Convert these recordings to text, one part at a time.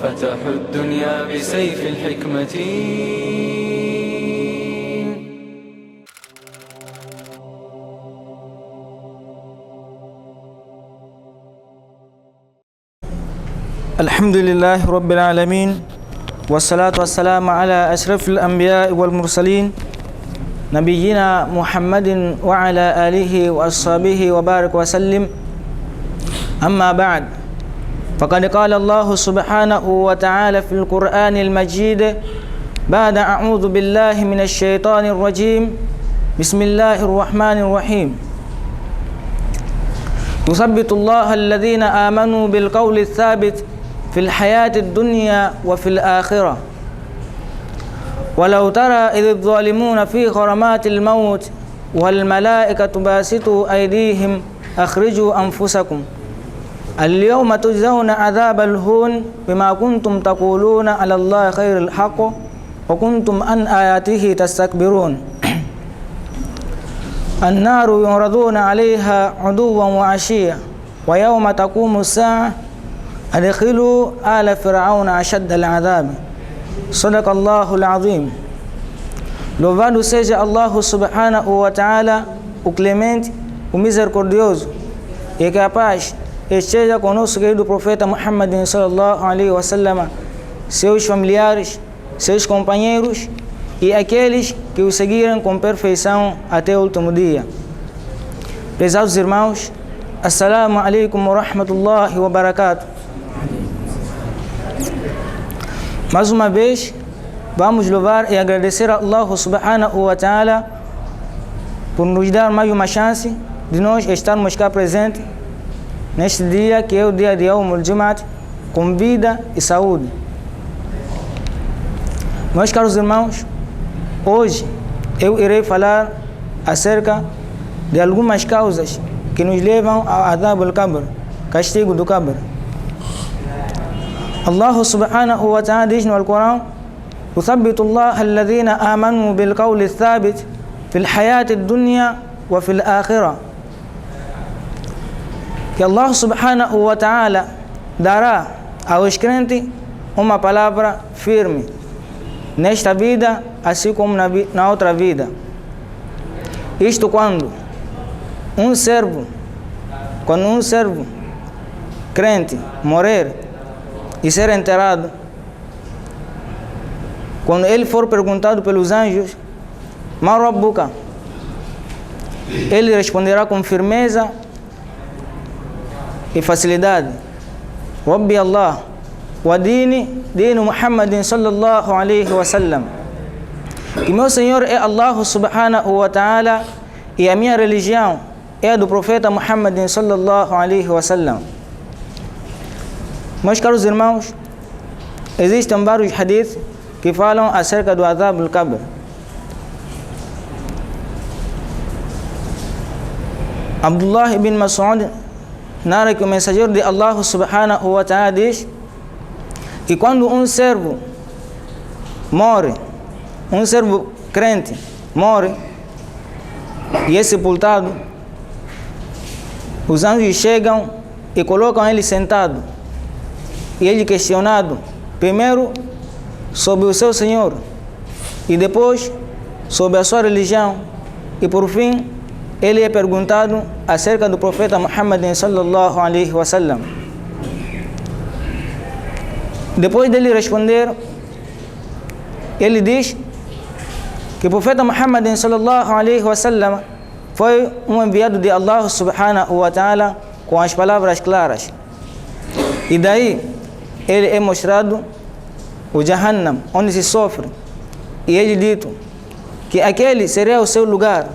فتحوا الدنيا بسيف الحكمة. الحمد لله رب العالمين، والصلاة والسلام على أشرف الأنبياء والمرسلين نبينا محمد وعلى آله وأصحابه وبارك وسلم. أما بعد، فقد قال الله سبحانه وتعالى في القرآن المجيد بعد أعوذ بالله من الشيطان الرجيم بسم الله الرحمن الرحيم: يثبت الله الذين آمنوا بالقول الثابت في الحياة الدنيا وفي الآخرة ولو ترى إذ الظالمون في غرامات الموت والملائكة باسطوا أيديهم أخرجوا أنفسكم اليوم تجزون عذاب الهون بما كنتم تقولون على الله غير الحق وكنتم عن آياته تستكبرون. النار يعرضون عليها عدوا وعشيا ويوم تقوم الساعة أدخلوا آل فرعون أشد العذاب. صدق الله العظيم. Louvado seja Allah subhanahu wa ta'ala, o clemente, o misericordioso, e que a paz esteja com o nosso querido profeta Muhammad sallallahu alaihi wasallam, seus familiares, seus companheiros e aqueles que o seguiram com perfeição até o último dia. Prezados irmãos, assalamu alaikum wa rahmatullahi wa barakatuh. Mais uma vez, vamos louvar e agradecer a Allah subhanahu wa ta'ala por nos dar mais uma chance de nós estarmos cá presentes neste dia que é o dia de Yawm al-Jum'ah, com vida e saúde. Meus caros irmãos, hoje eu irei falar acerca de algumas causas que nos levam ao Adhab al-Qabr, castigo do Qabr. Allah subhanahu wa ta'ala diz no Alcorão: يثبت الله الذين آمنوا بالقول الثابت في الحياة الدنيا وفي الآخرة. Que Allah subhanahu wa ta'ala dará aos crentes uma palavra firme nesta vida, assim como na outra vida. Isto quando um servo crente morrer e ser enterrado, quando ele for perguntado pelos anjos: Ma Rabbuka, ele responderá com firmeza e facilidade: Rabbi Allah wa dini Muhammadin sallallahu alaihi wasallam. Que meu Senhor é Allah subhanahu wa ta'ala e a minha religião é a do profeta Muhammadin sallallahu alaihi wasallam. Meus caros irmãos, existem vários hadiths que falam acerca do Adhab al-Qabr. Abdullah ibn Mas'ud narra que o mensageiro de Allah subhanahu wa ta'ala diz que quando um servo morre, um servo crente morre e é sepultado, os anjos chegam e colocam ele sentado e ele questionado primeiro sobre o seu Senhor e depois sobre a sua religião, e por fim ele é perguntado acerca do profeta Muhammad sallallahu alaihi wasallam. Depois dele responder, ele diz que o profeta Muhammad sallallahu alaihi wasallam foi um enviado de Allah subhanahu wa ta'ala com as palavras claras, e daí ele é mostrado o Jahannam, onde se sofre, e ele dito que aquele seria o seu lugar.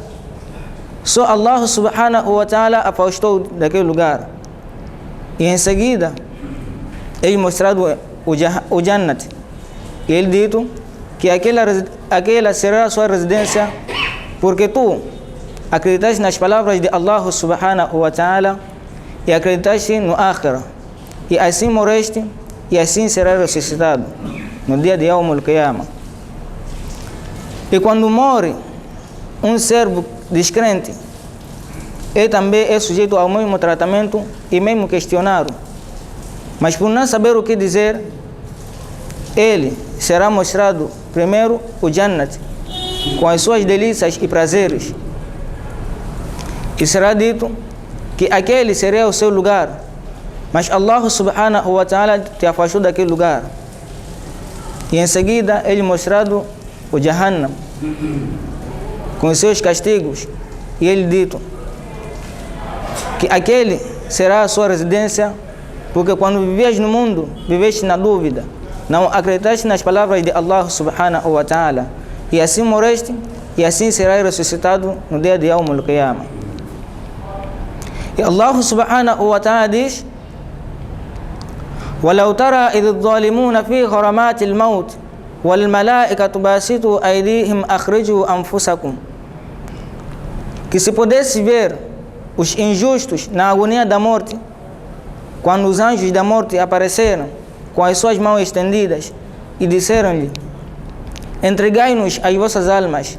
Só Allah subhanahu wa ta'ala afastou daquele lugar, e em seguida ele mostrado o Jannat, e ele dito que aquela será a sua residência, porque tu acreditaste nas palavras de Allah subhanahu wa ta'ala e acreditaste no Akhirah, e assim morreste e assim será ressuscitado no dia de Yawm al-Qiyamah. E quando morre um servo descrente, ele também é sujeito ao mesmo tratamento e mesmo questionado. Mas por não saber o que dizer, ele será mostrado primeiro o Jannat, com as suas delícias e prazeres. E será dito que aquele seria o seu lugar, mas Allah subhanahu wa ta'ala te afastou daquele lugar. E em seguida ele mostrado o Jahannam, com os seus castigos, e ele dito que aquele será a sua residência, porque quando vivias no mundo, viveste na dúvida, não acreditaste nas palavras de Allah subhanahu wa ta'ala, e assim morreste, e assim serás ressuscitado no dia de Yawm al-Qiyamah. E Allah subhanahu wa ta'ala diz: وَلَوْ تَرَى إِذِ الظَّالِمُونَ فِي غَرَمَاتِ الْمَوْتِ وَالْمَلَائِكَةُ بَاسِطُوا أَيْدِيهِمْ أَخْرِجُوا أَنفُسَكُمْ. Que se pudesse ver os injustos na agonia da morte, quando os anjos da morte apareceram com as suas mãos estendidas e disseram-lhe: entregai-nos as vossas almas.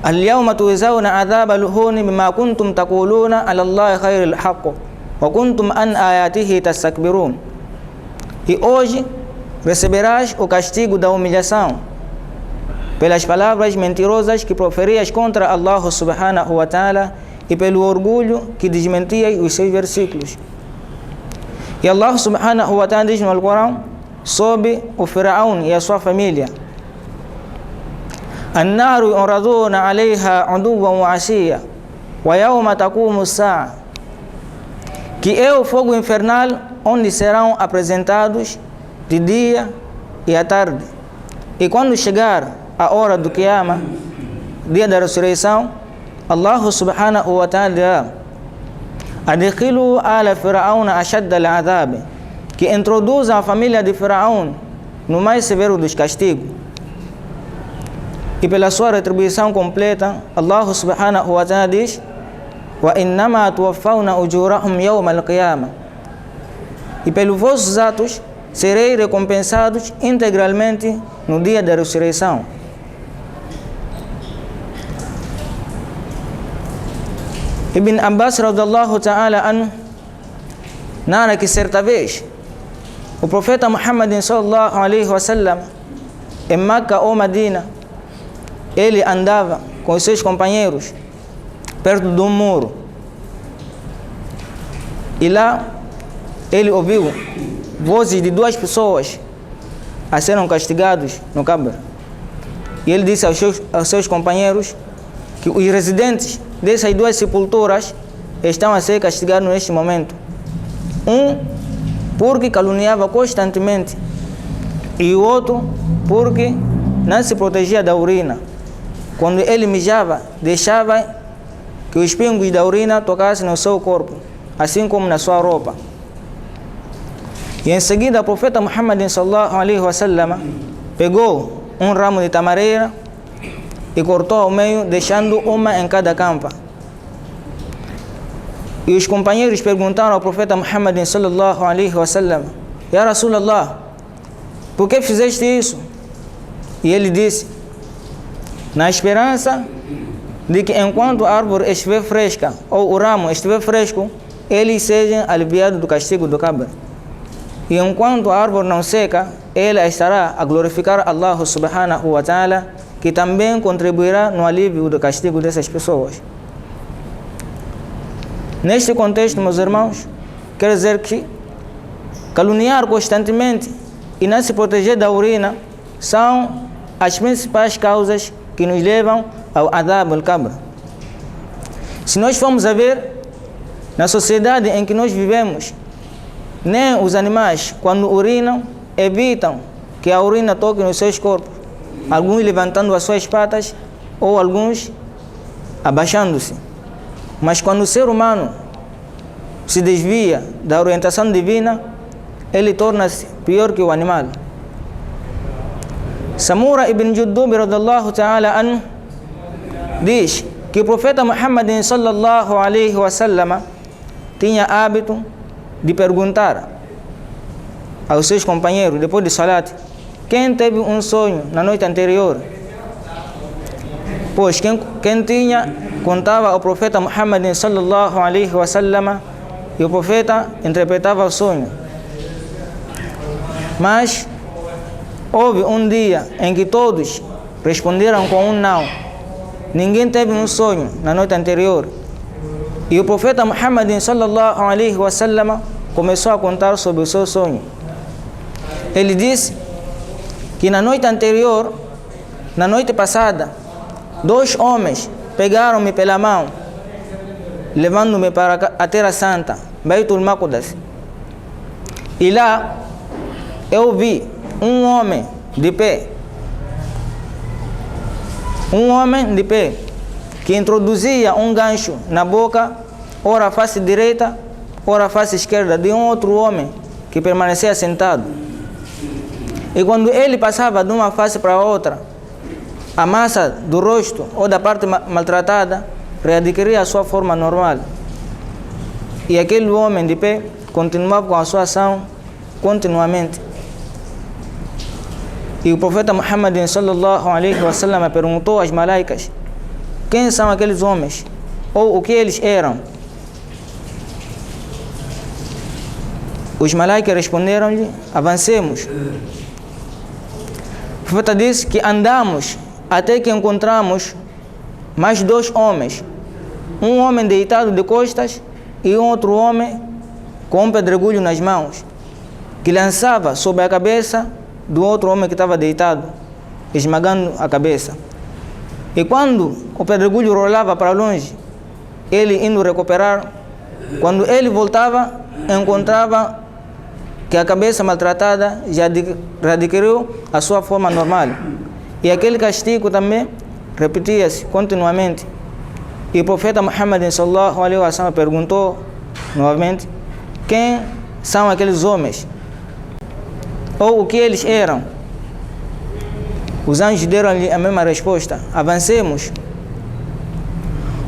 اليوم تجزون عذاب الهون بما كنتم تقولون على الله غير الحق وكنتم عن آياته تستكبرون. E hoje receberás o castigo da humilhação pelas palavras mentirosas que proferias contra Allah subhanahu wa ta'ala e pelo orgulho que desmentias os seus versículos. E Allah subhanahu wa ta'ala diz no Alcorão sobre o Faraó e a sua família: النار يعرضون عليها عدوا وعشيا ويوم تقوم الساعة. Que é o fogo infernal onde serão apresentados de dia e à tarde. E quando chegar a hora do Qiyamah, dia da ressurreição, Allah subhanahu wa ta'ala dirá: adkhilu ala Firauna ashadda al-adhab. Que introduza a família de Faraó no mais severo dos castigos. E pela sua retribuição completa, Allah subhanahu wa ta'ala diz: wa innama tuwaffawna ujurahum yawm al-qiyamah. E pelos vossos atos serei recompensados integralmente no dia da ressurreição. Ibn Abbas radiyallahu ta'ala anhu narra que certa vez o profeta Muhammad sallallahu alaihi wasallam em Meca ou Medina, ele andava com os seus companheiros perto de um muro, e lá ele ouviu vozes de duas pessoas a serem castigados no Qabr. E ele disse aos seus companheiros que os residentes dessas duas sepulturas estão a ser castigados neste momento. Um porque caluniava constantemente, e o outro porque não se protegia da urina. Quando ele mijava, deixava que os pingos da urina tocassem no seu corpo, assim como na sua roupa. E em seguida o profeta Muhammad sallallahu alaihi wasallam pegou um ramo de tamareira e cortou ao meio, deixando uma em cada campa. E os companheiros perguntaram ao profeta Muhammad sallallahu alaihi wasallam: Ya Rasulallah, por que fizeste isso? E ele disse: na esperança de que enquanto a árvore estiver fresca ou o ramo estiver fresco, eles sejam aliviados do castigo do Qabr. E enquanto a árvore não seca, ela estará a glorificar Allah subhanahu wa ta'ala, que também contribuirá no alívio do castigo dessas pessoas. Neste contexto, meus irmãos, quer dizer que caluniar constantemente e não se proteger da urina são as principais causas que nos levam ao Adhab al-Qabr. Se nós formos a ver, na sociedade em que nós vivemos, nem os animais, quando urinam, evitam que a urina toque nos seus corpos, alguns levantando as suas patas ou alguns abaixando-se. Mas quando o ser humano se desvia da orientação divina, ele torna-se pior que o animal. Samura ibn Jundub radiyallahu ta'ala anhu diz que o profeta Muhammad sallallahu alaihi wasallam tinha hábito de perguntar aos seus companheiros, depois de salat, quem teve um sonho na noite anterior. Pois quem tinha, contava ao profeta Muhammad sallallahu alaihi wasallam, e o profeta interpretava o sonho. Mas houve um dia em que todos responderam com um não. Ninguém teve um sonho na noite anterior. E o profeta Muhammad sallallahu alaihi wasallam começou a contar sobre o seu sonho. Ele disse que na noite anterior, na noite passada, 2 homens pegaram-me pela mão, levando-me para a Terra Santa, Baitul Maqdas. E lá eu vi um homem de pé. Um homem de pé que introduzia um gancho na boca, ora a face direita, ora a face esquerda de um outro homem que permanecia sentado. E quando ele passava de uma face para a outra, a massa do rosto ou da parte maltratada readquiria a sua forma normal. E aquele homem de pé continuava com a sua ação continuamente. E o profeta Muhammad sallallahu alaihi wasallam perguntou às malaicas: quem são aqueles homens? Ou o que eles eram? Os malaicas responderam-lhe: avancemos. O profeta disse que andamos até que encontramos mais 2 homens. Um homem deitado de costas e um outro homem com um pedregulho nas mãos, que lançava sobre a cabeça do outro homem que estava deitado, esmagando a cabeça. E quando o pedregulho rolava para longe, ele indo recuperar, quando ele voltava, encontrava que a cabeça maltratada já adquiriu a sua forma normal. E aquele castigo também repetia-se continuamente. E o profeta Muhammad sallallahu alaihi wasallam perguntou novamente: quem são aqueles homens? Ou o que eles eram? Os anjos deram-lhe a mesma resposta: avancemos.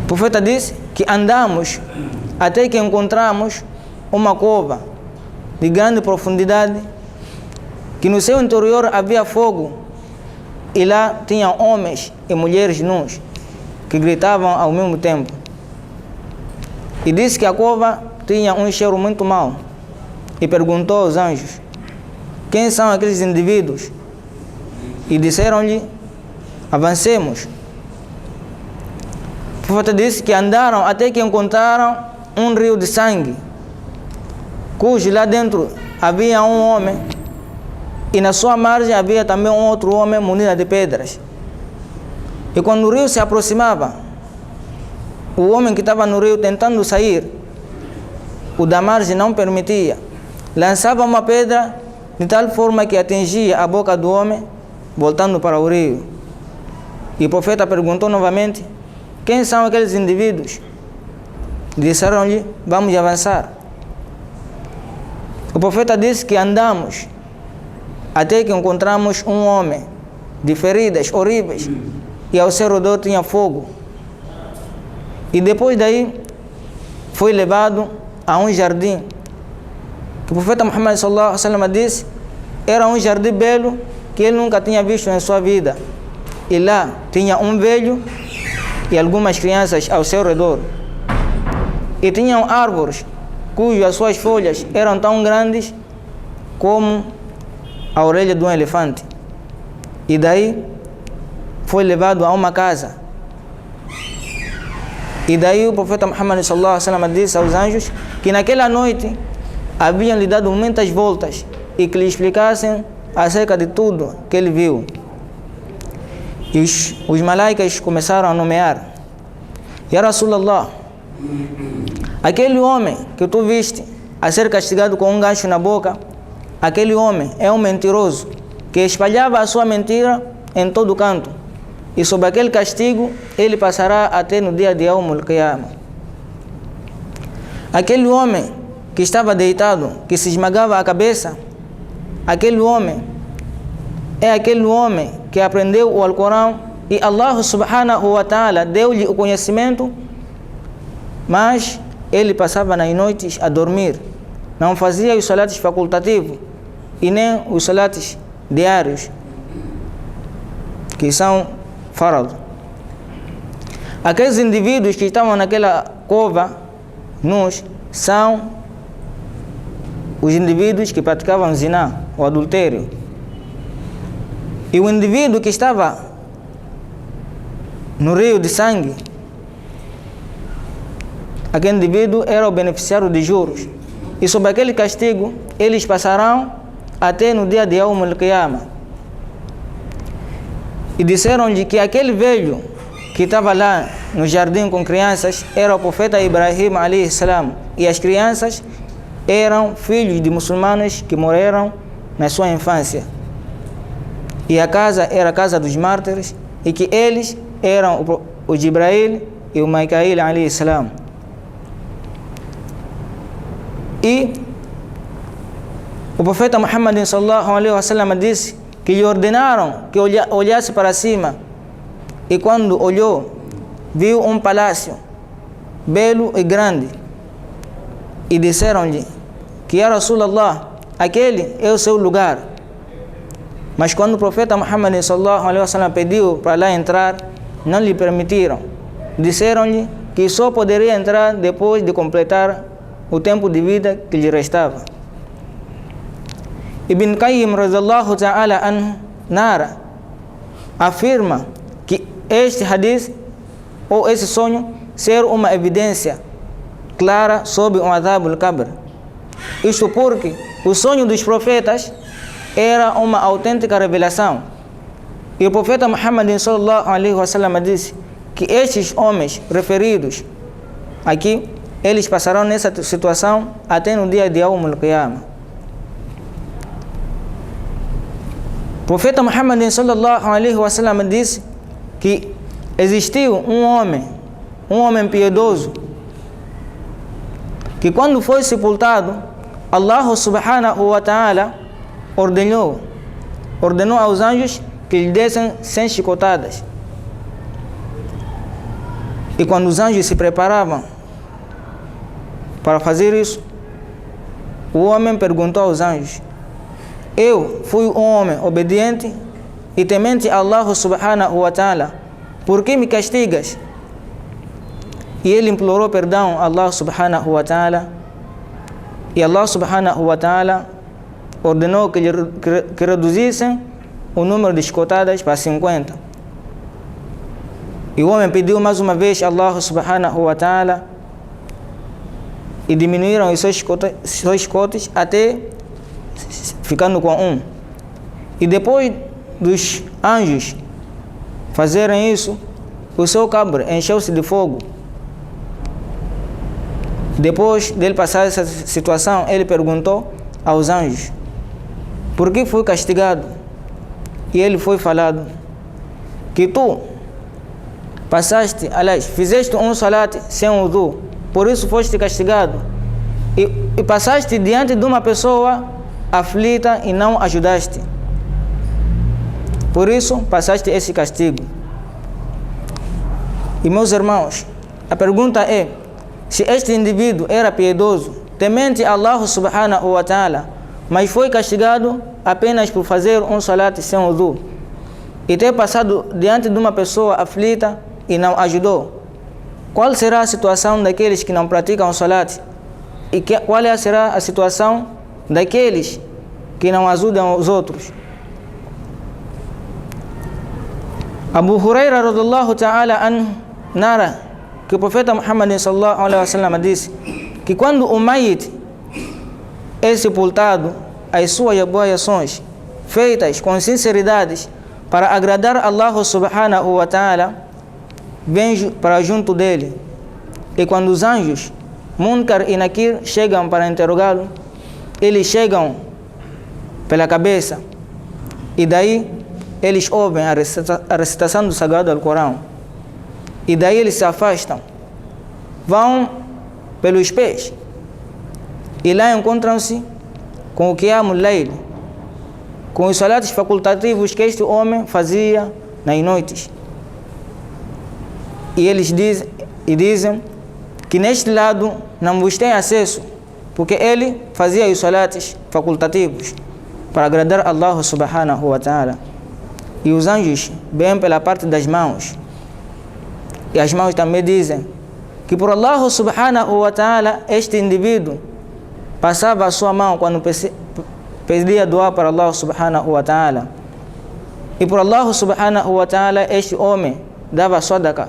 O profeta disse que andamos até que encontramos uma cova de grande profundidade, que no seu interior havia fogo, e lá tinham homens e mulheres nus, que gritavam ao mesmo tempo. E disse que a cova tinha um cheiro muito mau, e perguntou aos anjos: quem são aqueles indivíduos? E disseram-lhe: avancemos. O profeta disse que andaram até que encontraram um rio de sangue, cujo lá dentro havia um homem, e na sua margem havia também um outro homem munido de pedras. E quando o rio se aproximava, o homem que estava no rio tentando sair, o da margem não permitia. Lançava uma pedra de tal forma que atingia a boca do homem, voltando para o rio. E o profeta perguntou novamente: quem são aqueles indivíduos? Disseram-lhe: vamos avançar. O profeta disse que andamos até que encontramos um homem de feridas horríveis, e ao seu redor tinha fogo. E depois daí foi levado a um jardim, que o profeta Muhammad sallallahu alaihi wasallam disse era um jardim belo que ele nunca tinha visto em sua vida. E lá tinha um velho e algumas crianças ao seu redor. E tinham árvores cujas suas folhas eram tão grandes como a orelha de um elefante. E daí foi levado a uma casa. E daí o profeta Muhammad sallallahu alaihi wasallam disse aos anjos que naquela noite haviam lhe dado muitas voltas e que lhe explicassem acerca de tudo que ele viu. E os malaicas começaram a nomear: Ya Rasulallah, aquele homem que tu viste a ser castigado com um gancho na boca, aquele homem é um mentiroso que espalhava a sua mentira em todo canto, e sob aquele castigo ele passará até no dia de Yawmul Qiyamah. Aquele homem que estava deitado, que se esmagava a cabeça, aquele homem é aquele homem que aprendeu o Alcorão e Allah subhanahu wa ta'ala deu-lhe o conhecimento, mas ele passava nas noites a dormir, não fazia os salates facultativos e nem os salates diários, que são farad. Aqueles indivíduos que estavam naquela cova nus são os indivíduos que praticavam ziná, o adultério. E o indivíduo que estava no rio de sangue, aquele indivíduo era o beneficiário de juros. E sob aquele castigo, eles passarão até no dia de Yawm al-Qiyamah. E disseram-lhe que aquele velho que estava lá no jardim com crianças era o profeta Ibrahim alayhi salam. E as crianças eram filhos de muçulmanos que morreram na sua infância. E a casa era a casa dos mártires, e que eles eram o Jibrail e o Mikail alayhi salam. E o profeta Muhammad sallallahu alaihi wasallam disse que lhe ordenaram que olhasse para cima, e quando olhou, viu um palácio belo e grande, e disseram-lhe que ya Rasulallah, aquele é o seu lugar. Mas quando o profeta Muhammad sallallahu alaihi wasallam pediu para lá entrar, não lhe permitiram. Disseram-lhe que só poderia entrar depois de completar o tempo de vida que lhe restava. Ibn Qayyim radhiyallahu ta'ala anhu narra, afirma que este hadith ou esse sonho ser uma evidência clara sobre o adhab al-qabr. Isto porque o sonho dos profetas era uma autêntica revelação. E o profeta Muhammad sallallahu alaihi wasallam disse que estes homens referidos aqui, eles passarão nessa situação até no dia de Yawm al-Qiyamah. O profeta Muhammad sallallahu alaihi wasallam disse que existiu um homem piedoso, que quando foi sepultado, Allah subhanahu wa ta'ala ordenou aos anjos que lhe dessem 100 chicotadas. E quando os anjos se preparavam para fazer isso, o homem perguntou aos anjos: eu fui um homem obediente e temente a Allah subhanahu wa ta'ala, por que me castigas? E ele implorou perdão a Allah subhanahu wa ta'ala, e Allah subhanahu wa ta'ala ordenou que reduzissem o número de chicotadas para 50. E o homem pediu mais uma vez a Allah subhanahu wa ta'ala, e diminuíram os seus chicotes até ficando com um. E depois dos anjos fazerem isso, o seu cabra encheu-se de fogo. Depois dele passar essa situação, ele perguntou aos anjos: por que fui castigado? E ele foi falado que tu passaste, aliás, fizeste um salat sem wudu, por isso foste castigado, e passaste diante de uma pessoa aflita e não ajudaste, por isso passaste esse castigo. E meus irmãos, a pergunta é: se este indivíduo era piedoso, temente a Allah subhanahu wa ta'ala, mas foi castigado apenas por fazer um salat sem wudu, e ter passado diante de uma pessoa aflita e não ajudou, qual será a situação daqueles que não praticam o salat? E qual será a situação daqueles que não ajudam os outros? Abu Huraira radhiyallahu ta'ala anhu narra que o profeta Muhammad sallallahu alaihi wasallam disse que quando o mayit é sepultado, as suas boas ações feitas com sinceridade para agradar Allah subhanahu wa ta'ala vêm para junto dele. E quando os anjos Munkar e Nakir chegam para interrogá-lo, eles chegam pela cabeça, e daí eles ouvem a recitação do Sagrado Alcorão, e daí eles se afastam, vão pelos pés, e lá encontram-se com o Qiyam al-Layl, com os salatos facultativos que este homem fazia nas noites. E eles dizem que neste lado não vos tem acesso, porque ele fazia os salatos facultativos para agradar Allah subhanahu wa ta'ala. E os anjos vêm pela parte das mãos, e as mãos também dizem que por Allah subhanahu wa ta'ala este indivíduo passava a sua mão quando pedia dua para Allah subhanahu wa ta'ala. E por Allah subhanahu wa ta'ala, este homem dava sadaqa.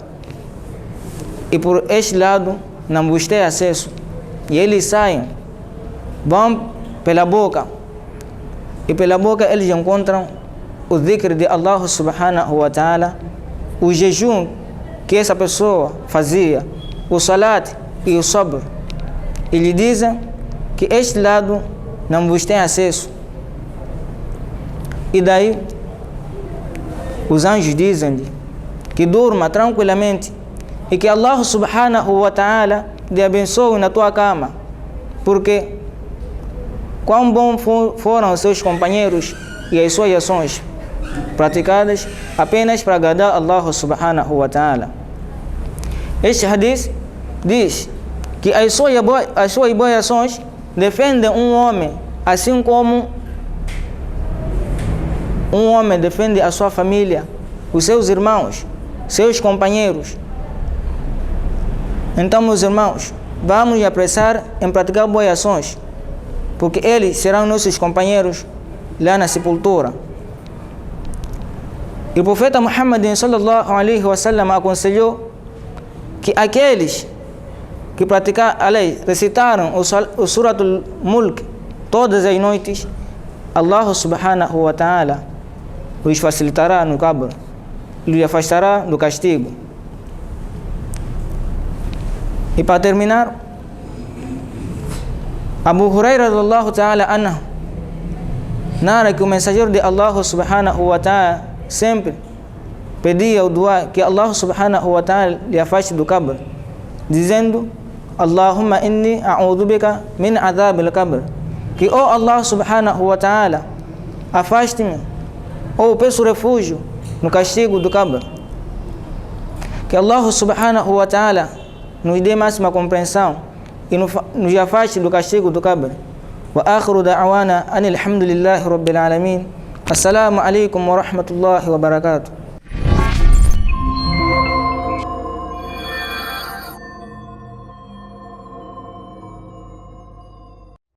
E por este lado, não vos tem acesso. E eles saem, vão pela boca. E pela boca eles encontram o dhikr de Allah subhanahu wa ta'ala, o jejum que essa pessoa fazia, o salat e o sabr. E lhe dizem que este lado não vos tem acesso. E daí, os anjos dizem-lhe que durma tranquilamente e que Allah subhanahu wa ta'ala te abençoe na tua cama, porque quão bom foram os seus companheiros e as suas ações praticadas apenas para agradar Allah subhanahu wa ta'ala. Este hadith diz que as suas boas ações defendem um homem, assim como um homem defende a sua família, os seus irmãos, seus companheiros. Então, meus irmãos, vamos apressar em praticar boas ações, porque eles serão nossos companheiros lá na sepultura. E o profeta Muhammad sallallahu alaihi wasallam aconselhou que aqueles que recitaram o Suratul Mulk todas as noites, Allah subhanahu wa ta'ala os facilitará no qabr, lhe afastará do castigo. E para terminar, Abu Huraira radhiyallahu ta'ala anhu narra que o mensageiro de Allah subhanahu wa ta'ala sempre pedia o dua que Allah subhanahu wa ta'ala lhe afaste do qabr, dizendo: Allahumma inni a'udhu bika min adhabil qabr, que oh Allah subhanahu wa ta'ala, afaste-me ou peço refúgio no castigo do qabr. Que Allah subhanahu wa ta'ala nos dê máxima compreensão e nos afaste do castigo do qabr. Wa akhiru da'wana anil hamdulillahi rabbil alamin. Assalamu alaikum wa rahmatullahi wa barakatuh.